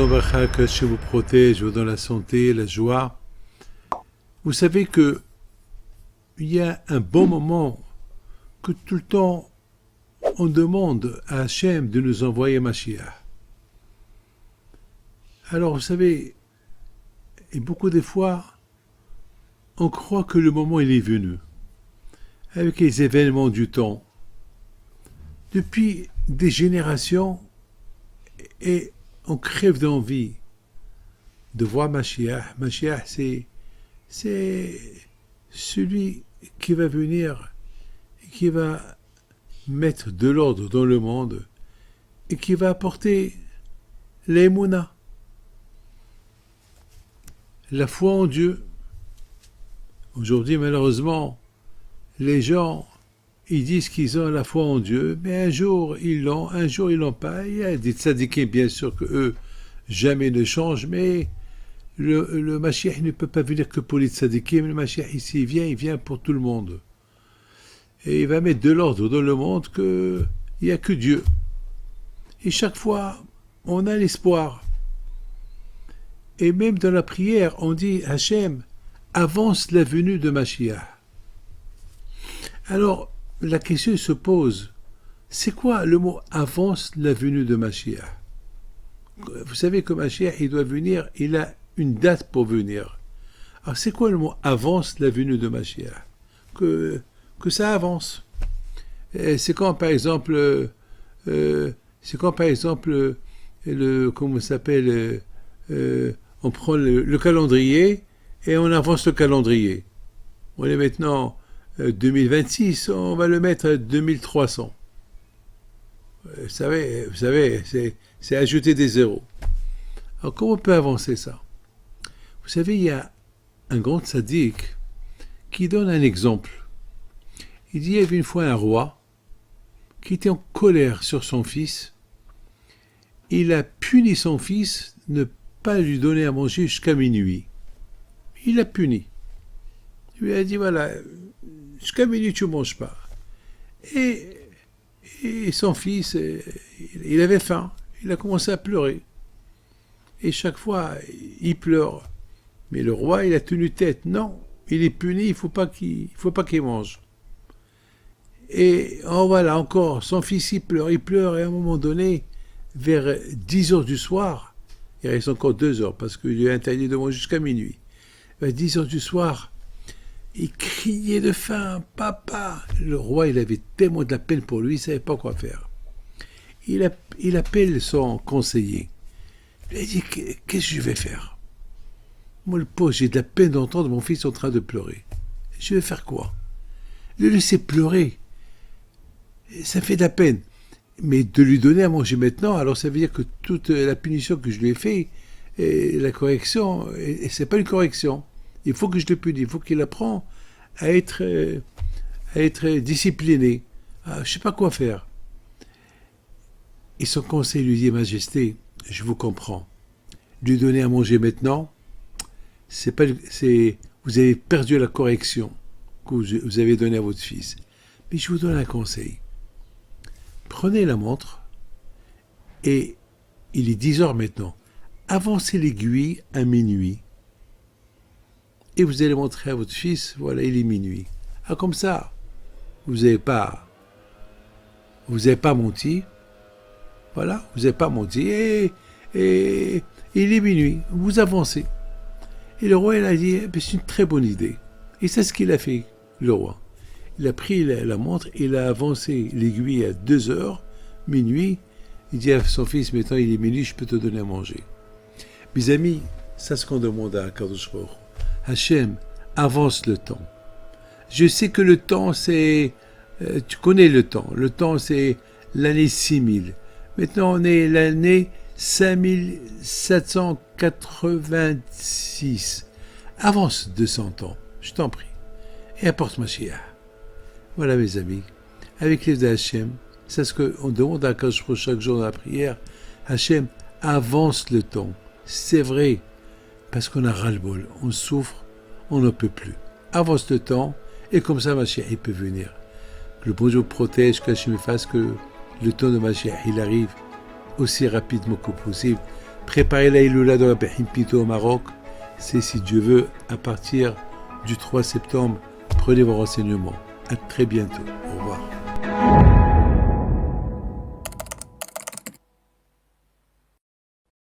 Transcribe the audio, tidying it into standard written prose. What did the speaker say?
Bracha, que Dieu vous protège, vous donne la santé, la joie. Vous savez que il y a un bon moment que tout le temps on demande à Hachem de nous envoyer Mashiach. Alors vous savez, et beaucoup des fois, on croit que le moment il est venu, avec les événements du temps. Depuis des générations, et on crève d'envie de voir Mashiach. Mashiach, c'est celui qui va venir et qui va mettre de l'ordre dans le monde et qui va apporter l'émouna, la foi en Dieu. Aujourd'hui, malheureusement, les gens, ils disent qu'ils ont la foi en Dieu, mais un jour ils l'ont, un jour ils l'ont pas. Il y a des tzadikim, bien sûr, que eux jamais ne changent, mais le Mashiach ne peut pas venir que pour les tzadikim. Le Mashiach, ici, il vient pour tout le monde. Et il va mettre de l'ordre dans le monde qu'il n'y a que Dieu. Et chaque fois, on a l'espoir. Et même dans la prière, on dit, Hachem, avance la venue de Mashiach. Alors, la question se pose, c'est quoi le mot avance la venue de Mashiach? Vous savez que Mashiach, il doit venir, il a une date pour venir. Alors, c'est quoi le mot avance la venue de Mashiach? Que ça avance. C'est quand, par exemple, comment ça s'appelle, on prend le calendrier et on avance le calendrier. On est maintenant 2026, on va le mettre à 2300. Vous savez, c'est ajouter des zéros. Alors, comment on peut avancer ça? Vous savez, il y a un grand tzaddik qui donne un exemple. Il dit, il y avait une fois un roi qui était en colère sur son fils. Il a puni son fils de ne pas lui donner à manger jusqu'à minuit. Il l'a puni. Il lui a dit, voilà, jusqu'à minuit, tu ne manges pas. Et son fils, il avait faim. Il a commencé à pleurer. Et chaque fois, il pleure. Mais le roi, il a tenu tête. Non, il est puni, il ne faut pas qu'il mange. Et voilà, encore, son fils, il pleure, et à un moment donné, vers 10 heures du soir, il reste encore 2 heures, parce qu'il est interdit de manger jusqu'à minuit. Vers 10 heures du soir, il criait de faim, papa. Le roi, il avait tellement de la peine pour lui, il ne savait pas quoi faire. Il appelle son conseiller. Il dit, qu'est-ce que je vais faire? Moi, le pauvre, j'ai de la peine d'entendre mon fils en train de pleurer. Je vais faire quoi? Le laisser pleurer, ça fait de la peine. Mais de lui donner à manger maintenant, alors ça veut dire que toute la punition que je lui ai faite, et la correction, et c'est pas une correction. Il faut que je le punisse, il faut qu'il apprenne à être discipliné. Je ne sais pas quoi faire. Et son conseil lui dit, Majesté, je vous comprends. Lui donner à manger maintenant, vous avez perdu la correction que vous avez donnée à votre fils. Mais je vous donne un conseil. Prenez la montre, et il est 10 heures maintenant. Avancez l'aiguille à minuit. Et vous allez montrer à votre fils, voilà, il est minuit. Ah, comme ça, vous n'avez pas menti. Voilà, vous n'avez pas menti. Et il est minuit. Vous avancez. Et le roi, il a dit, c'est une très bonne idée. Et c'est ce qu'il a fait, le roi. Il a pris la montre, il a avancé l'aiguille à 2 heures, minuit. Il dit à son fils, maintenant il est minuit, je peux te donner à manger. Mes amis, c'est ce qu'on demande à Kadosh Baruch Hu. Hachem, avance le temps. Je sais que le temps, c'est... tu connais le temps. Le temps, c'est l'année 6000. Maintenant, on est l'année 5786. Avance 200 ans, je t'en prie. Et apporte Mashiach. Voilà, mes amis. Avec les d'Hachem, c'est ce qu'on demande à Kadosh Baruch Hu chaque jour dans la prière. Hachem, avance le temps. C'est vrai. Parce qu'on a ras-le-bol, on souffre, on ne peut plus. Avance le temps, et comme ça, Mashiach, il peut venir. Que le bon Dieu protège, qu'Hachem fasse que le temps de Mashiach, il arrive aussi rapidement que possible, préparer la Iloula dans la Behimpito au Maroc. C'est, si Dieu veut, à partir du 3 septembre. Prenez vos renseignements. À très bientôt. Au revoir.